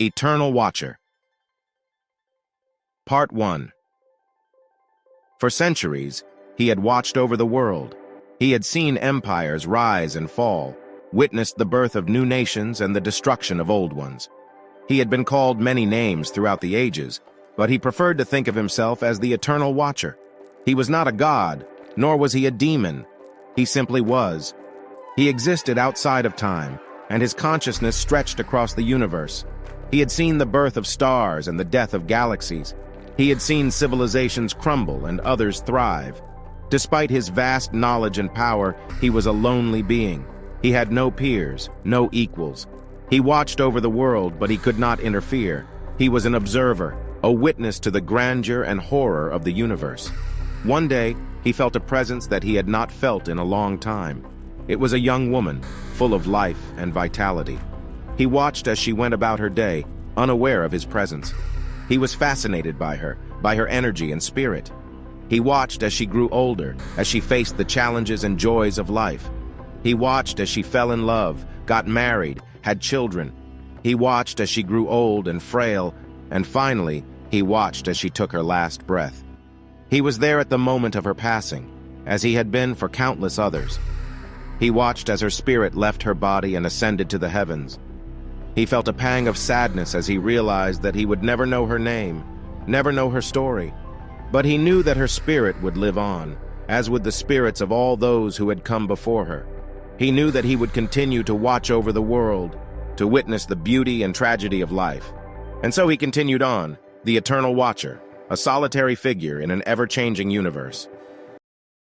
Eternal Watcher. Part 1. For centuries, he had watched over the world. He had seen empires rise and fall, witnessed the birth of new nations and the destruction of old ones. He had been called many names throughout the ages, but he preferred to think of himself as the Eternal Watcher. He was not a god, nor was he a demon. He simply was. He existed outside of time, and his consciousness stretched across the universe. He had seen the birth of stars and the death of galaxies. He had seen civilizations crumble and others thrive. Despite his vast knowledge and power, he was a lonely being. He had no peers, no equals. He watched over the world, but he could not interfere. He was an observer, a witness to the grandeur and horror of the universe. One day, he felt a presence that he had not felt in a long time. It was a young woman, full of life and vitality. He watched as she went about her day, unaware of his presence. He was fascinated by her energy and spirit. He watched as she grew older, as she faced the challenges and joys of life. He watched as she fell in love, got married, had children. He watched as she grew old and frail, and finally, he watched as she took her last breath. He was there at the moment of her passing, as he had been for countless others. He watched as her spirit left her body and ascended to the heavens. He felt a pang of sadness as he realized that he would never know her name, never know her story. But he knew that her spirit would live on, as would the spirits of all those who had come before her. He knew that he would continue to watch over the world, to witness the beauty and tragedy of life. And so he continued on, the Eternal Watcher, a solitary figure in an ever-changing universe.